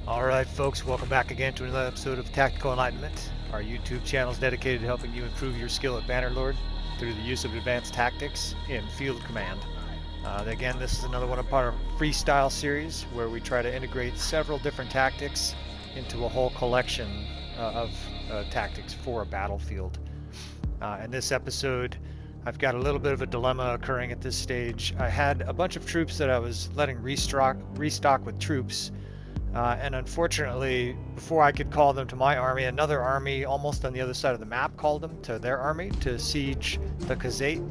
Alright folks, welcome back again to another episode of Tactical Enlightenment. Our YouTube channel is dedicated to helping you improve your skill at Bannerlord through the use of advanced tactics in field command. Again, this is another one of our freestyle series where we try to integrate several different tactics into a whole collection of tactics for a battlefield. In this episode, I've got a little bit of a dilemma occurring at this stage. I had a bunch of troops that I was letting restock with troops. And unfortunately, before I could call them to my army, another army almost on the other side of the map called them to their army to siege the Khazate.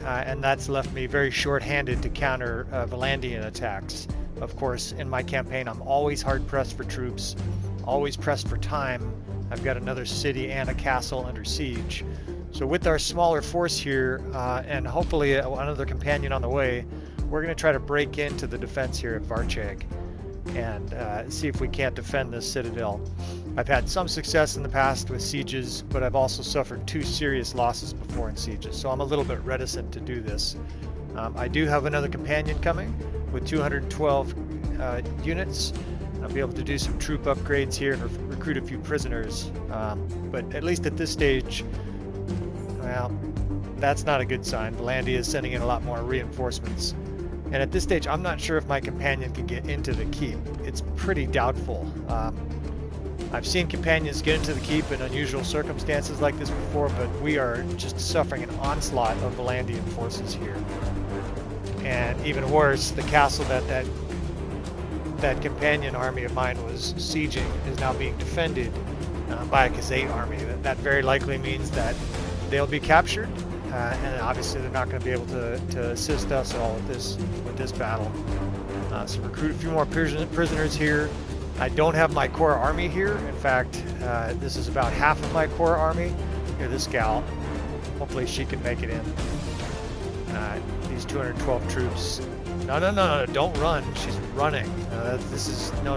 And that's left me very short-handed to counter Valandian attacks. Of course, in my campaign, I'm always hard-pressed for troops, always pressed for time. I've got another city and a castle under siege. So with our smaller force here, and hopefully another companion on the way, we're going to try to break into the defense here at Varcheg and see if we can't defend this citadel. I've had some success in the past with sieges, but I've also suffered 2 serious losses before in sieges, so I'm a little bit reticent to do this. I do have another companion coming with 212 units. I'll be able to do some troop upgrades here and recruit a few prisoners, but at least at this stage, well, that's not a good sign. Valandia is sending in a lot more reinforcements. And at this stage, I'm not sure if my companion can get into the keep. It's pretty doubtful. I've seen companions get into the keep in unusual circumstances like this before, but we are just suffering an onslaught of Valandian forces here. And even worse, the castle that companion army of mine was sieging is now being defended by a Khazate army. That very likely means that they'll be captured. And obviously they're not going to be able to assist us at all with this battle. So recruit a few more prisoners here. I don't have my core army here. In fact, this is about half of my core army. Here, this gal. Hopefully she can make it in. These 212 troops. No, don't run. She's running. This is, no.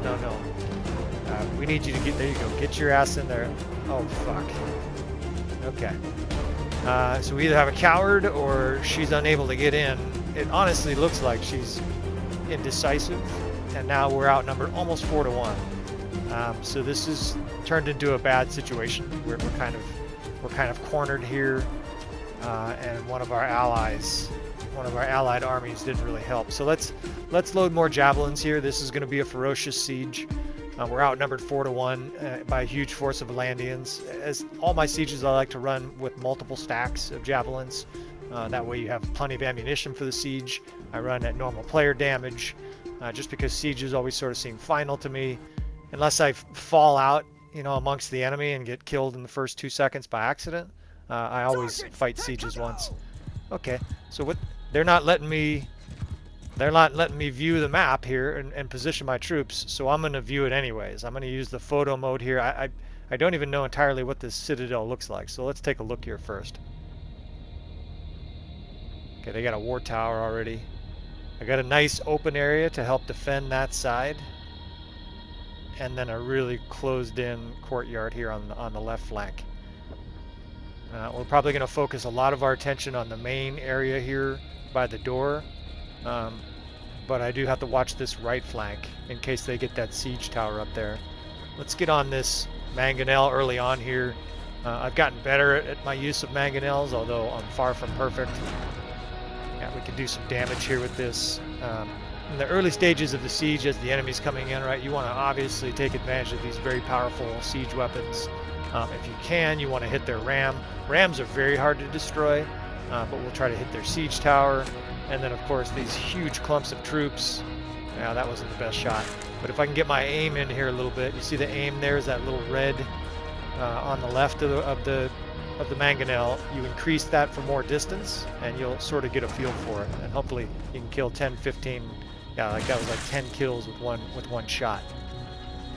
We need you to get, there you go. Get your ass in there. Oh, fuck. Okay. So we either have a coward or she's unable to get in. It honestly looks like she's indecisive, and now we're outnumbered almost 4 to 1. So this is turned into a bad situation. We're kind of cornered here, and one of our allied armies didn't really help. So let's load more javelins here. This is going to be a ferocious siege. We're outnumbered 4 to 1 by a huge force of Valandians. As all my sieges, I like to run with multiple stacks of javelins. That way you have plenty of ammunition for the siege. I run at normal player damage, just because sieges always sort of seem final to me. Unless I fall out, amongst the enemy and get killed in the first 2 seconds by accident, I always fight sieges once. Okay, so what? They're not letting me view the map here and position my troops, so I'm going to view it anyways. I'm going to use the photo mode here. I don't even know entirely what this citadel looks like, so let's take a look here first. Okay, they got a war tower already. I got a nice open area to help defend that side, and then a really closed-in courtyard here on the left flank. We're probably going to focus a lot of our attention on the main area here by the door. But I do have to watch this right flank in case they get that siege tower up there. Let's get on this mangonel early on here. I've gotten better at my use of mangonels, although I'm far from perfect. Yeah, we can do some damage here with this. In the early stages of the siege, as the enemy's coming in, right, you want to obviously take advantage of these very powerful siege weapons. If you can, you want to hit their ram. Rams are very hard to destroy, but we'll try to hit their siege tower. And then, of course, these huge clumps of troops. Yeah, that wasn't the best shot. But if I can get my aim in here a little bit, you see the aim there is that little red on the left of the mangonel. You increase that for more distance, and you'll sort of get a feel for it. And hopefully, you can kill 10, 15. Yeah, like that was like 10 kills with one shot.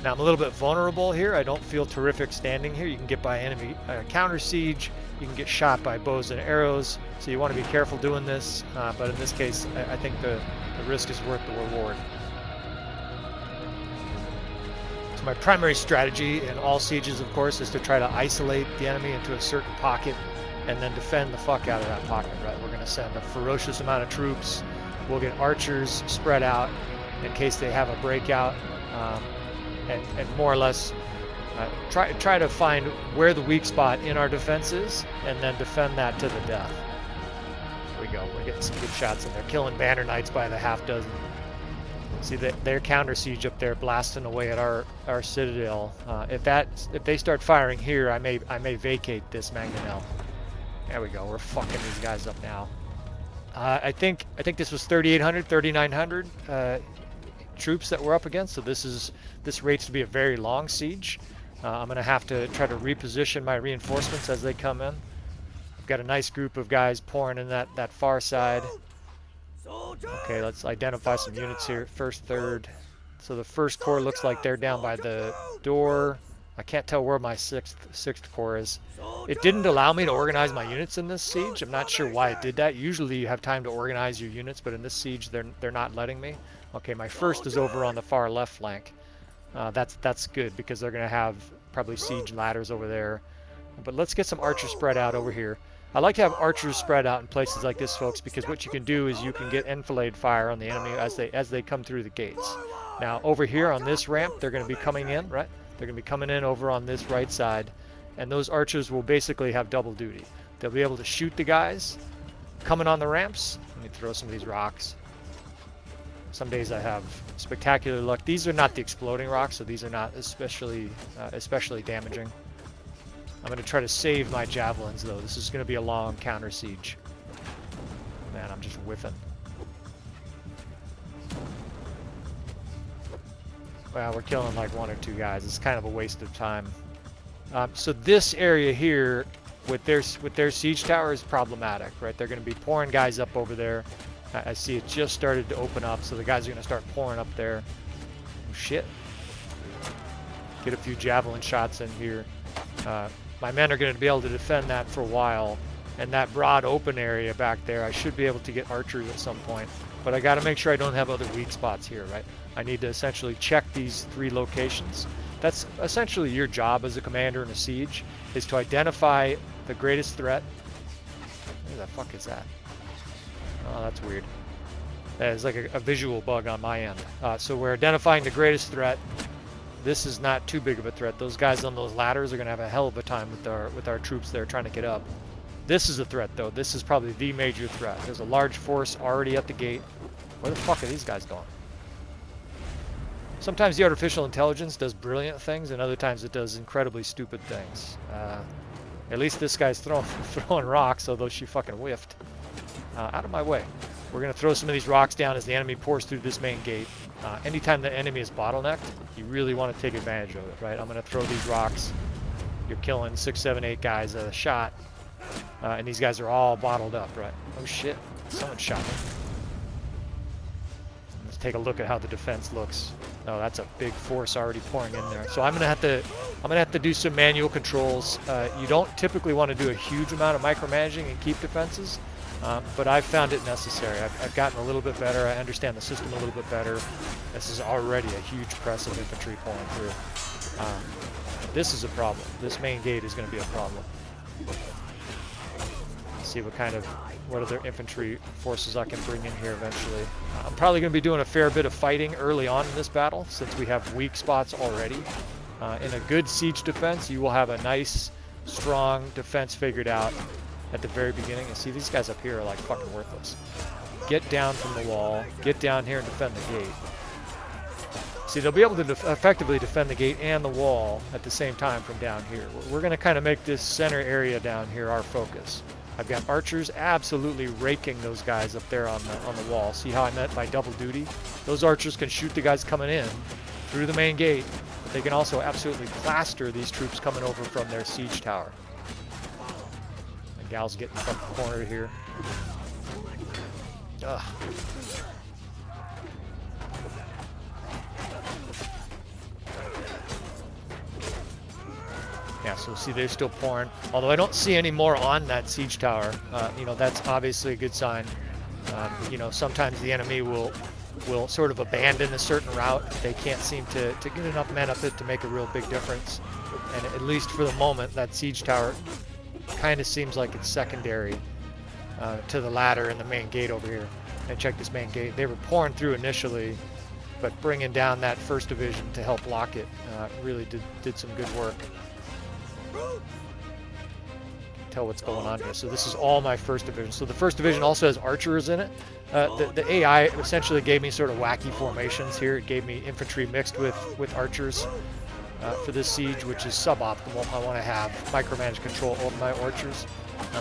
Now I'm a little bit vulnerable here. I don't feel terrific standing here. You can get by enemy counter siege. You can get shot by bows and arrows. So you want to be careful doing this. But in this case, I think the risk is worth the reward. So my primary strategy in all sieges, of course, is to try to isolate the enemy into a certain pocket and then defend the fuck out of that pocket, right? We're going to send a ferocious amount of troops. We'll get archers spread out in case they have a breakout. and more or less try to find where the weak spot in our defense is, and then defend that to the death. There we go. We're getting some good shots in there, killing banner knights by the half dozen. See that their counter siege up there, blasting away at our citadel. If they start firing here, I may vacate this mangonel. There we go. We're fucking these guys up now. I think this was 3,800, 3,900 troops that we're up against. So this rates to be a very long siege. I'm gonna have to try to reposition my reinforcements as they come in. I've got a nice group of guys pouring in that far side. Okay, let's identify some units here. First, third. So the first corps looks like they're down by the door. I can't tell where my sixth corps is. It didn't allow me to organize my units in this siege. I'm not sure why it did that. Usually you have time to organize your units, but in this siege they're not letting me. Okay, my first is over on the far left flank. That's good because they're gonna have probably siege ladders over there. But let's get some archers spread out over here. I like to have archers spread out in places like this, folks, because what you can do is you can get enfilade fire on the enemy as they come through the gates. Now over here on this ramp, they're going to be coming in, right? They're going to be coming in over on this right side, and those archers will basically have double duty. They'll be able to shoot the guys coming on the ramps. Let me throw some of these rocks. Some days I have spectacular luck. These are not the exploding rocks, so these are not especially damaging. I'm going to try to save my javelins, though. This is going to be a long counter siege. Man, I'm just whiffing. Well, we're killing like one or two guys. It's kind of a waste of time. So this area here with their siege tower is problematic, right? They're going to be pouring guys up over there. I see it just started to open up, so the guys are going to start pouring up there. Oh, shit. Get a few javelin shots in here. My men are going to be able to defend that for a while, and that broad open area back there, I should be able to get archers at some point, but I got to make sure I don't have other weak spots here, right? I need to essentially check these 3 locations. That's essentially your job as a commander in a siege, is to identify the greatest threat. What the fuck is that? Oh, that's weird. That is like a visual bug on my end. So we're identifying the greatest threat. This is not too big of a threat. Those guys on those ladders are going to have a hell of a time with our troops there trying to get up. This is a threat, though. This is probably the major threat. There's a large force already at the gate. Where the fuck are these guys going? Sometimes the artificial intelligence does brilliant things, and other times it does incredibly stupid things. At least this guy's throwing rocks, although she fucking whiffed. Out of my way. We're going to throw some of these rocks down as the enemy pours through this main gate. Anytime the enemy is bottlenecked, you really want to take advantage of it, right? I'm going to throw these rocks. You're killing 6, 7, 8 guys at a shot. And these guys are all bottled up, right? Oh shit, someone shot me. Let's take a look at how the defense looks. Oh, that's a big force already pouring in there. So I'm gonna have to do some manual controls. You don't typically want to do a huge amount of micromanaging and keep defenses. But I've found it necessary. I've gotten a little bit better. I understand the system a little bit better. This is already a huge press of infantry pulling through. This is a problem. This main gate is going to be a problem. Let's see what other infantry forces I can bring in here eventually. I'm probably going to be doing a fair bit of fighting early on in this battle since we have weak spots already. In a good siege defense, you will have a nice, strong defense figured out at the very beginning. And see, these guys up here are like fucking worthless. Get down from the wall, get down here and defend the gate. See, they'll be able to effectively defend the gate and the wall at the same time from down here. We're going to kind of make this center area down here our focus. I've got archers absolutely raking those guys up there on the wall. See how I meant by double duty? Those archers can shoot the guys coming in through the main gate, but they can also absolutely plaster these troops coming over from their siege tower. Gal's getting from the corner here. Ugh. Yeah, so see they're still pouring. Although I don't see any more on that siege tower. You know, that's obviously a good sign. You know, sometimes the enemy will sort of abandon a certain route. They can't seem to get enough men up it to make a real big difference. And at least for the moment, that siege tower kind of seems like it's secondary to the ladder and the main gate over here. And check this main gate. They were pouring through initially, but bringing down that 1st Division to help block it really did some good work. Tell what's going on here. So this is all my 1st Division. So the 1st Division also has archers in it. The AI essentially gave me sort of wacky formations here. It gave me infantry mixed with archers for this siege, which is suboptimal. I want to have micromanage control over my archers.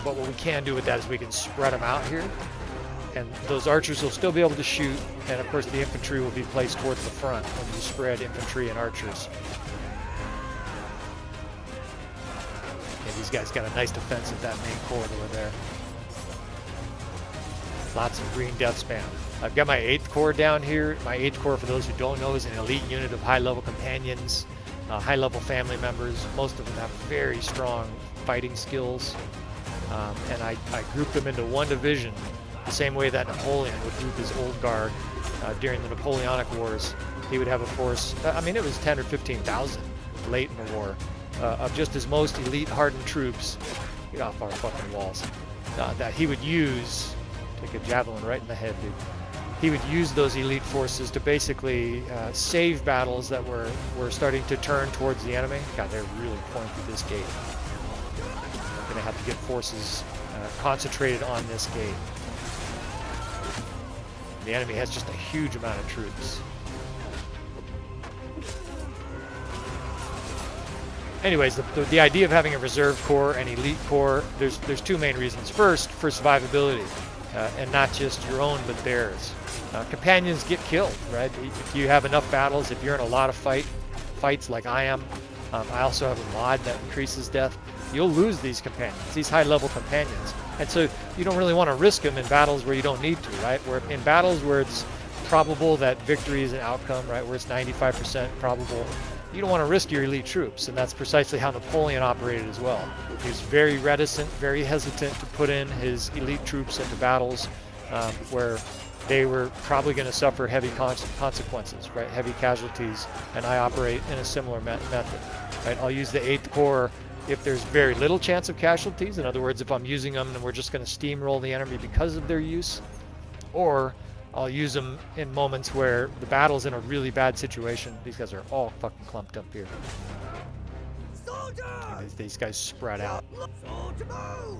But what we can do with that is we can spread them out here. And those archers will still be able to shoot. And of course the infantry will be placed towards the front when you spread infantry and archers. These guys got a nice defense at that main corridor there. Lots of green death spam. I've got my 8th Corps down here. My 8th Corps, for those who don't know, is an elite unit of high-level companions, high-level family members. Most of them have very strong fighting skills. And I grouped them into one division, the same way that Napoleon would group his old guard during the Napoleonic Wars. He would have a force, I mean, it was 10 or 15,000 late in the war. Of just his most elite hardened troops, get off our fucking walls, that he would use, take a javelin right in the head, dude. He would use those elite forces to basically save battles that were starting to turn towards the enemy. God, they're really pouring through this gate. I'm gonna have to get forces concentrated on this gate. The enemy has just a huge amount of troops. Anyways, the idea of having a reserve corps and elite corps, there's 2 main reasons. First, for survivability, and not just your own, but theirs. Companions get killed, right? If you have enough battles, if you're in a lot of fights like I am, I also have a mod that increases death, you'll lose these companions, these high-level companions. And so you don't really want to risk them in battles where you don't need to, right? Where in battles where it's probable that victory is an outcome, right? Where it's 95% probable, you don't want to risk your elite troops, and that's precisely how Napoleon operated as well. He was very reticent, very hesitant to put in his elite troops into battles where they were probably going to suffer heavy consequences, right? Heavy casualties, and I operate in a similar method, right? I'll use the 8th Corps if there's very little chance of casualties. In other words, if I'm using them and we're just going to steamroll the enemy because of their use, or I'll use them in moments where the battle's in a really bad situation. These guys are all fucking clumped up here. These guys spread out.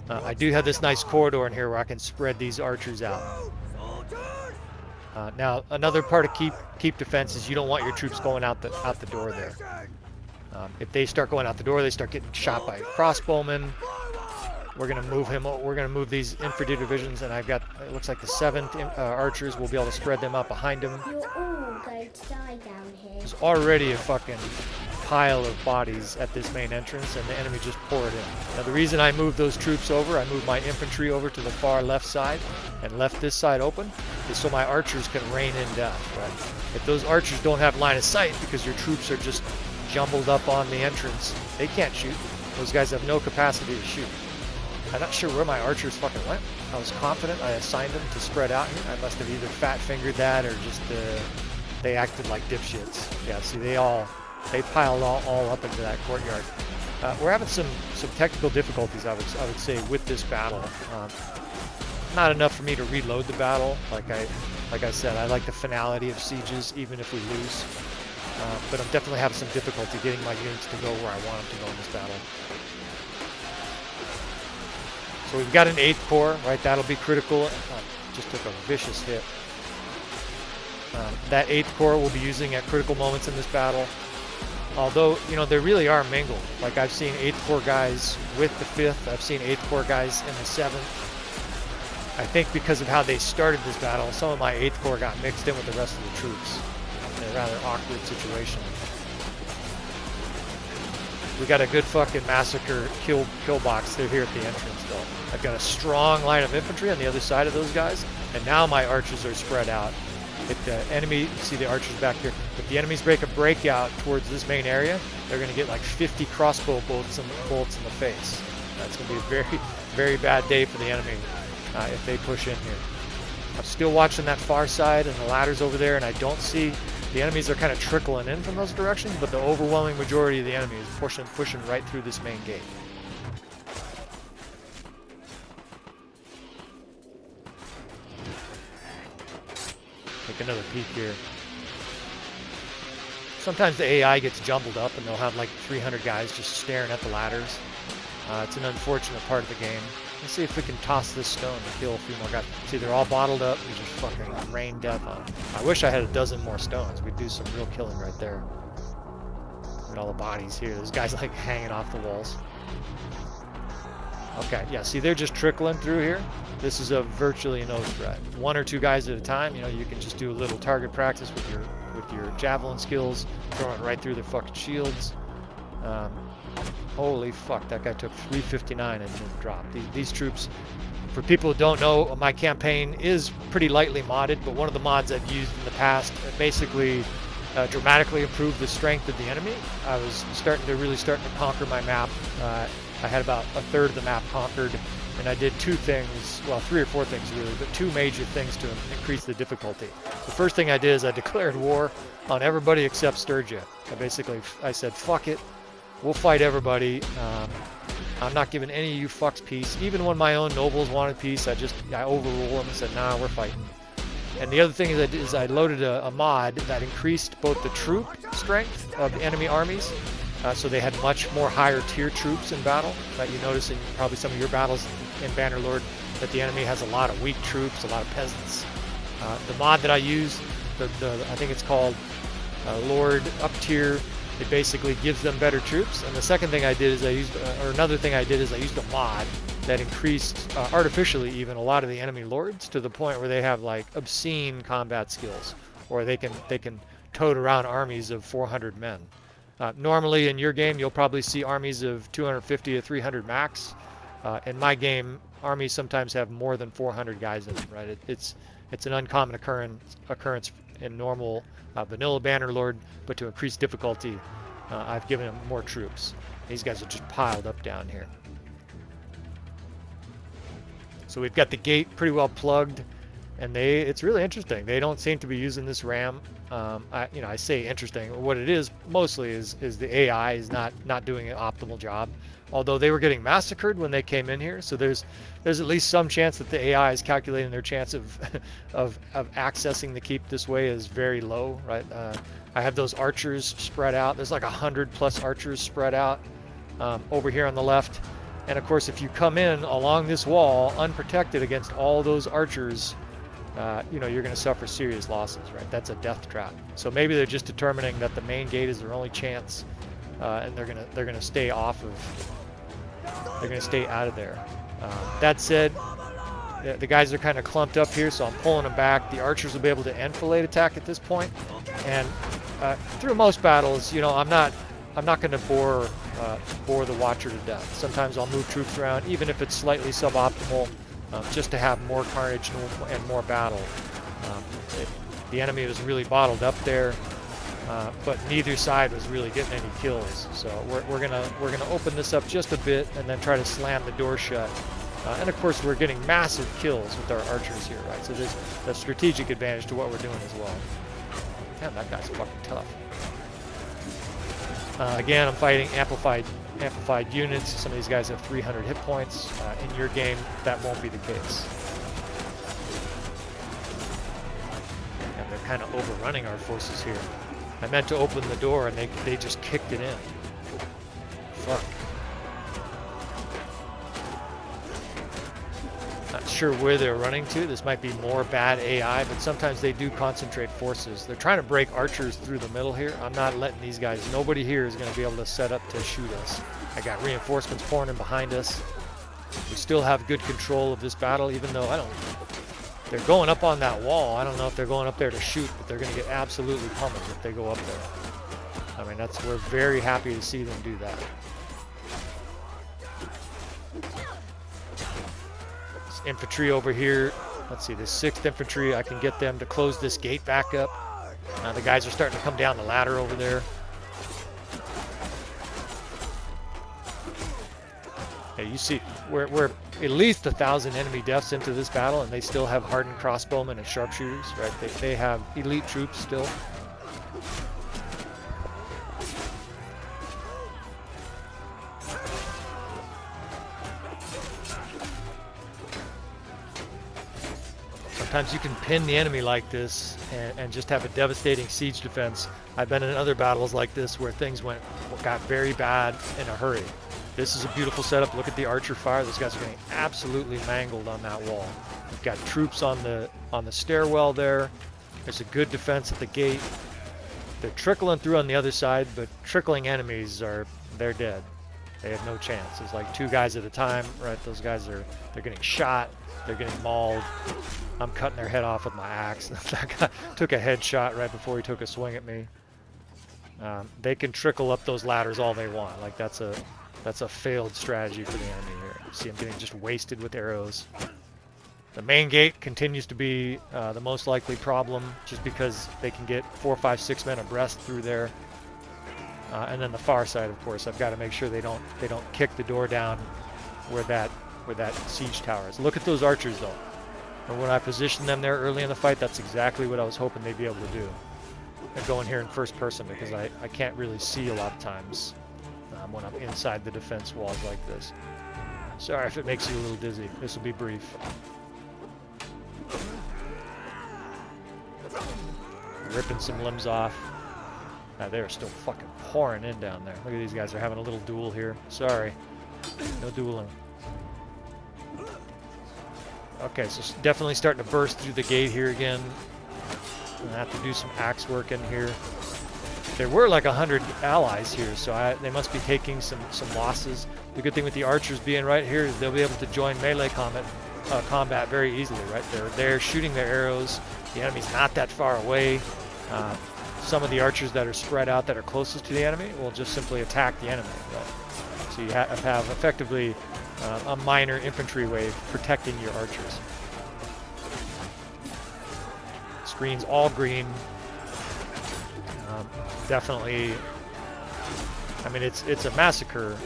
I do have this nice corridor in here where I can spread these archers out. Now, another part of keep defense is you don't want your troops going out the door there. If they start going out the door, they start getting shot by crossbowmen. We're gonna move him. We're gonna move these infantry divisions, and I've got, it looks like the 7th archers. We'll be able to spread them up behind him. You're all going to die down here. There's already a fucking pile of bodies at this main entrance, and the enemy just poured in. Now the reason I moved those troops over, I moved my infantry over to the far left side and left this side open, is so my archers can rain in death, right? If those archers don't have line of sight because your troops are just jumbled up on the entrance, they can't shoot. Those guys have no capacity to shoot. I'm not sure where my archers fucking went. I was confident I assigned them to spread out here. I must have either fat-fingered that or just they acted like dipshits. Yeah, see, they piled all up into that courtyard. We're having some technical difficulties, I would say, with this battle. Not enough for me to reload the battle. Like I said, I like the finality of sieges, even if we lose. But I'm definitely having some difficulty getting my units to go where I want them to go in this battle. So we've got an 8th Corps, right? That'll be critical. Just took a vicious hit. That 8th Corps we'll be using at critical moments in this battle. Although, you know, they really are mingled. Like, I've seen 8th Corps guys with the 5th. I've seen 8th Corps guys in the 7th. I think because of how they started this battle, some of my 8th Corps got mixed in with the rest of the troops in a rather awkward situation. We got a good fucking massacre kill box through here at the entrance, though. I've got a strong line of infantry on the other side of those guys, and now my archers are spread out. If the enemy, see the archers back here, if the enemies break a breakout towards this main area, they're going to get like 50 crossbow bolts in the face. That's going to be a very, very bad day for the enemy if they push in here. I'm still watching that far side and the ladders over there, and I don't see, the enemies are kind of trickling in from those directions, but the overwhelming majority of the enemy is pushing right through this main gate. Take another peek here. Sometimes the AI gets jumbled up and they'll have like 300 guys just staring at the ladders. It's an unfortunate part of the game. Let's see if we can toss this stone and kill a few more guys. See, they're all bottled up. We just fucking rain death on them. I wish I had a dozen more stones. We'd do some real killing right there. Look at all the bodies here. There's guys like hanging off the walls. Okay, yeah, see, they're just trickling through here. This is a virtually no threat. 1 or 2 guys at a time. You know, you can just do a little target practice with your javelin skills, throwing it right through their fucking shields. Holy fuck, that guy took 359 and didn't drop. These troops, for people who don't know, my campaign is pretty lightly modded, but one of the mods I've used in the past basically dramatically improved the strength of the enemy. I was really starting to conquer my map. I had about a third of the map conquered, and I did 2 things, well, 3 or 4 things really, but 2 major things to increase the difficulty. The first thing I did is I declared war on everybody except Sturgia. I said, fuck it, we'll fight everybody. I'm not giving any of you fucks peace. Even when my own nobles wanted peace, I overruled them and said, nah, we're fighting. And the other thing is I loaded a mod that increased both the troop strength of the enemy armies, so they had much more higher tier troops in battle. You notice in probably some of your battles in Bannerlord that the enemy has a lot of weak troops, a lot of peasants. The mod that I use, I think it's called Lord up tier, it basically gives them better troops. And the second thing I did is I used a mod that increased artificially even a lot of the enemy lords to the point where they have like obscene combat skills, or they can tote around armies of 400 men. Normally in your game you'll probably see armies of 250 to 300 max. In my game, armies sometimes have more than 400 guys in them. Right? It's an uncommon occurrence in normal vanilla Bannerlord, but to increase difficulty, I've given them more troops. These guys are just piled up down here. So we've got the gate pretty well plugged, and it's really interesting. They don't seem to be using this ram. I say interesting. What it is mostly is the AI is not doing an optimal job. Although they were getting massacred when they came in here, so there's at least some chance that the AI is calculating their chance of accessing the keep this way is very low, right? I have those archers spread out. There's like 100+ archers spread out over here on the left, and of course, if you come in along this wall unprotected against all those archers, you're going to suffer serious losses, right? That's a death trap. So maybe they're just determining that the main gate is their only chance, and they're gonna stay off of. They're going to stay out of there. That said, the guys are kind of clumped up here, so I'm pulling them back. The archers will be able to enfilade attack at this point. And through most battles, I'm not going to bore the watcher to death. Sometimes I'll move troops around, even if it's slightly suboptimal, just to have more carnage and more battle. The enemy was really bottled up there. But neither side was really getting any kills, so we're gonna open this up just a bit and then try to slam the door shut. And of course, we're getting massive kills with our archers here, right? So there's a strategic advantage to what we're doing as well. Damn, that guy's fucking tough. Again, I'm fighting amplified units. Some of these guys have 300 hit points. In your game, that won't be the case. And they're kind of overrunning our forces here. I meant to open the door and they just kicked it in. Fuck. Not sure where they're running to. This might be more bad AI, but sometimes they do concentrate forces. They're trying to break archers through the middle here. I'm not letting these guys, nobody here is going to be able to set up to shoot us. I got reinforcements pouring in behind us. We still have good control of this battle, even though they're going up on that wall. I don't know if they're going up there to shoot, but they're going to get absolutely pummeled if they go up there. I mean, we're very happy to see them do that. This infantry over here. Let's see, the 6th infantry. I can get them to close this gate back up. The guys are starting to come down the ladder over there. Hey, you see, we're at least 1,000 enemy deaths into this battle, and they still have hardened crossbowmen and sharpshooters, right? They have elite troops still. Sometimes you can pin the enemy like this and just have a devastating siege defense. I've been in other battles like this where things got very bad in a hurry. This is a beautiful setup. Look at the archer fire. Those guys are getting absolutely mangled on that wall. We've got troops on the stairwell there. There's a good defense at the gate. They're trickling through on the other side, but trickling enemies they're dead. They have no chance. It's like 2 guys at a time, right? Those guys they're getting shot. They're getting mauled. I'm cutting their head off with my axe. That guy took a headshot right before he took a swing at me. They can trickle up those ladders all they want. Like that's a failed strategy for the enemy here. You see them getting just wasted with arrows. The main gate continues to be the most likely problem, just because they can get 4, 5, 6 men abreast through there. And then the far side, of course, I've got to make sure they don't kick the door down where that siege tower is. Look at those archers, though. And when I positioned them there early in the fight, that's exactly what I was hoping they'd be able to do. And going here in first person, because I can't really see a lot of times when I'm inside the defense walls like this. Sorry if it makes you a little dizzy. This will be brief. Ripping some limbs off. Now they're still fucking pouring in down there. Look at these guys. They're having a little duel here. Sorry. No dueling. Okay, so definitely starting to burst through the gate here again. I have to do some axe work in here. There were like 100 allies here, so they must be taking some losses. The good thing with the archers being right here is they'll be able to join melee combat very easily, right? They're shooting their arrows. The enemy's not that far away. Some of the archers that are spread out that are closest to the enemy will just simply attack the enemy. Right? So you have effectively a minor infantry wave protecting your archers. Screen's all green. Definitely, I mean, it's a massacre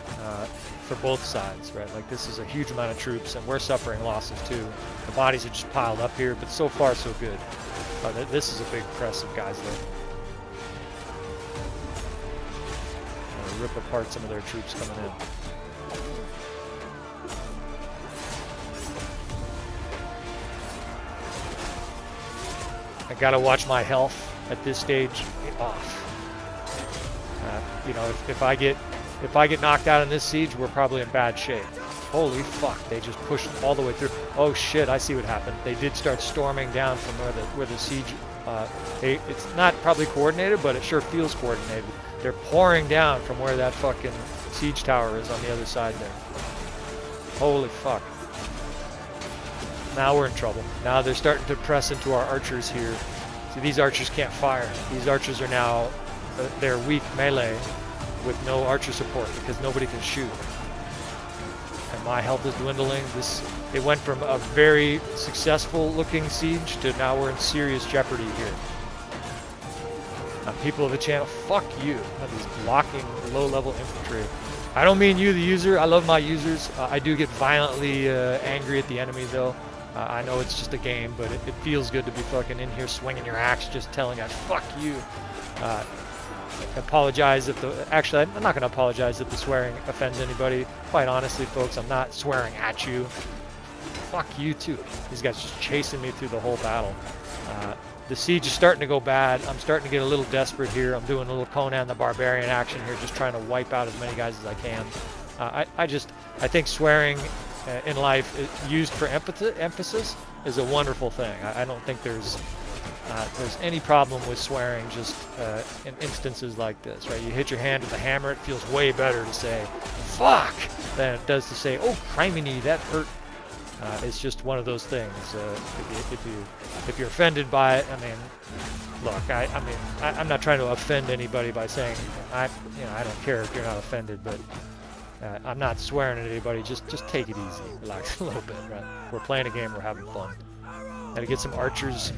for both sides, right? Like, this is a huge amount of troops, and we're suffering losses too. The bodies are just piled up here, but so far so good. This is a big press of guys though. Rip apart some of their troops coming in. I gotta watch my health at this stage off. You know, if I get knocked out in this siege, we're probably in bad shape. Holy fuck! They just pushed all the way through. Oh shit! I see what happened. They did start storming down from where the siege. It's not probably coordinated, but it sure feels coordinated. They're pouring down from where that fucking siege tower is on the other side there. Holy fuck. Now we're in trouble. Now they're starting to press into our archers here. See, these archers can't fire. These archers are now, they're weak melee with no archer support because nobody can shoot. And my health is dwindling. It went from a very successful looking siege to now we're in serious jeopardy here. People of the channel, fuck you. These blocking low-level infantry. I don't mean you, the user. I love my users. I do get violently angry at the enemy, though. I know it's just a game, but it feels good to be fucking in here swinging your axe, just telling guys, fuck you. Apologize if actually, I'm not going to apologize if the swearing offends anybody. Quite honestly, folks, I'm not swearing at you. Fuck you, too. These guys just chasing me through the whole battle. The siege is starting to go bad. I'm starting to get a little desperate here. I'm doing a little Conan the Barbarian action here, just trying to wipe out as many guys as I can. I think swearing in life used for emphasis is a wonderful thing. I don't think there's any problem with swearing just in instances like this, right? You hit your hand with a hammer, it feels way better to say fuck than it does to say, oh, criminy, that hurt. It's just one of those things. If you're offended by it, I mean, look, I'm not trying to offend anybody by saying I don't care if you're not offended, but I'm not swearing at anybody. Just take it easy, relax a little bit, right? We're playing a game, we're having fun. Gotta get some archers.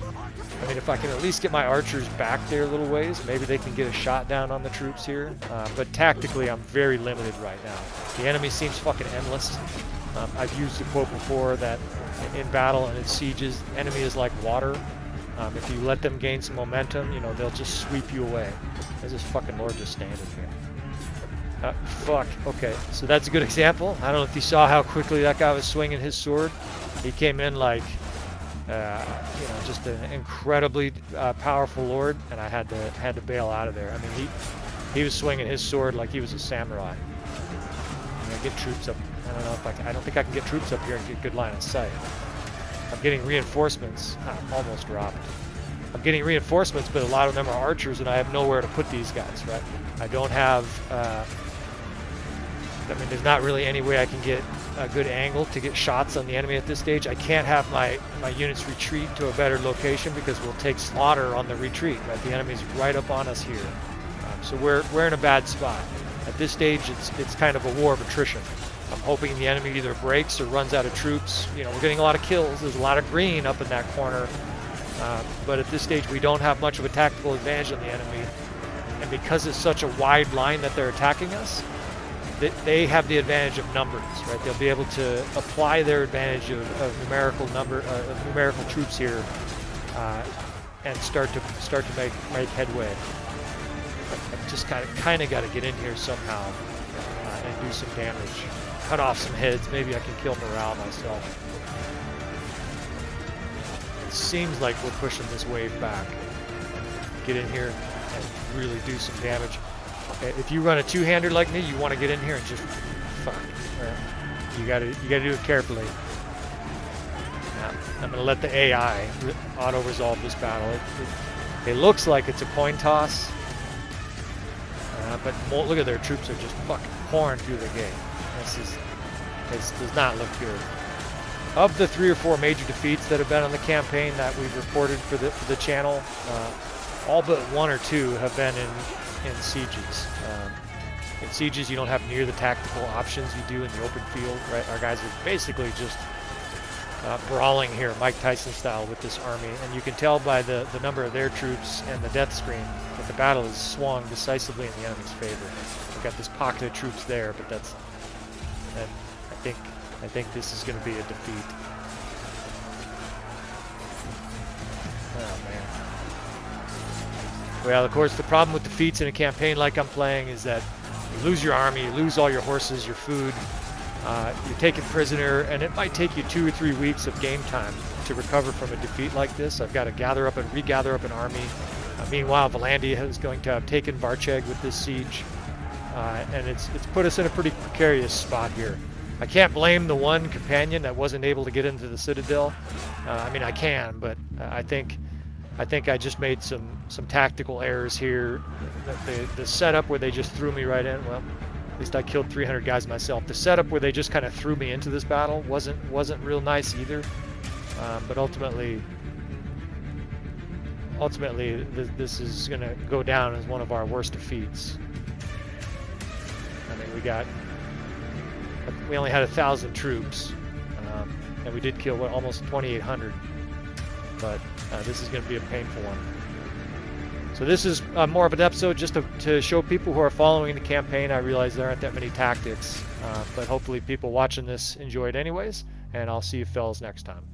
I mean, if I can at least get my archers back there a little ways, maybe they can get a shot down on the troops here. But tactically, I'm very limited right now. The enemy seems fucking endless. I've used the quote before that in battle and in sieges, enemy is like water. If you let them gain some momentum, they'll just sweep you away. There's this fucking lord just standing here. Fuck. Okay, so that's a good example. I don't know if you saw how quickly that guy was swinging his sword. He came in like just an incredibly powerful lord, and I had to bail out of there. I mean, he was swinging his sword like he was a samurai. I'm gonna get troops up. I don't know if I don't think I can get troops up here and get good line of sight. I'm getting reinforcements. I'm almost dropped. I'm getting reinforcements, but a lot of them are archers, and I have nowhere to put these guys. Right? I don't have. I mean, there's not really any way I can get a good angle to get shots on the enemy at this stage. I can't have my units retreat to a better location because we'll take slaughter on the retreat. Right? The enemy's right up on us here, so we're in a bad spot. At this stage, it's kind of a war of attrition. I'm hoping the enemy either breaks or runs out of troops. We're getting a lot of kills. There's a lot of green up in that corner, but at this stage, we don't have much of a tactical advantage on the enemy, and because it's such a wide line that they're attacking us, they have the advantage of numbers, right? They'll be able to apply their advantage of numerical troops here, and start to make headway. I've just kind of got to get in here somehow and do some damage, cut off some heads. Maybe I can kill morale myself. It seems like we're pushing this wave back. Get in here and really do some damage. If you run a two-hander like me, you want to get in here and just fuck. You gotta do it carefully. Now, I'm gonna let the AI auto-resolve this battle. It looks like it's a coin toss, but look at their troops are just fucking pouring through the gate. This does not look good. Of the 3 or 4 major defeats that have been on the campaign that we've reported for the channel, all but 1 or 2 have been in sieges. In sieges, you don't have near the tactical options you do in the open field, right? Our guys are basically just brawling here, Mike Tyson style, with this army, and you can tell by the number of their troops and the death screen that the battle is swung decisively in the enemy's favor. We've got this pocket of troops there, but I think this is going to be a defeat. Oh man. Well, of course, the problem with defeats in a campaign like I'm playing is that you lose your army, you lose all your horses, your food, you're taken prisoner, and it might take you 2 or 3 weeks of game time to recover from a defeat like this. I've got to gather up and regather up an army. Meanwhile, Valandia is going to have taken Barcheg with this siege, and it's put us in a pretty precarious spot here. I can't blame the one companion that wasn't able to get into the Citadel. I mean, I can, but I think I just made some tactical errors here. The setup where they just threw me right in, well, at least I killed 300 guys myself. The setup where they just kind of threw me into this battle wasn't real nice either. But ultimately, this is going to go down as one of our worst defeats. I mean, we only had 1,000 troops, and we did kill almost 2,800. But this is going to be a painful one. So this is more of an episode just to show people who are following the campaign. I realize there aren't that many tactics, but hopefully people watching this enjoy it anyways, and I'll see you fellas next time.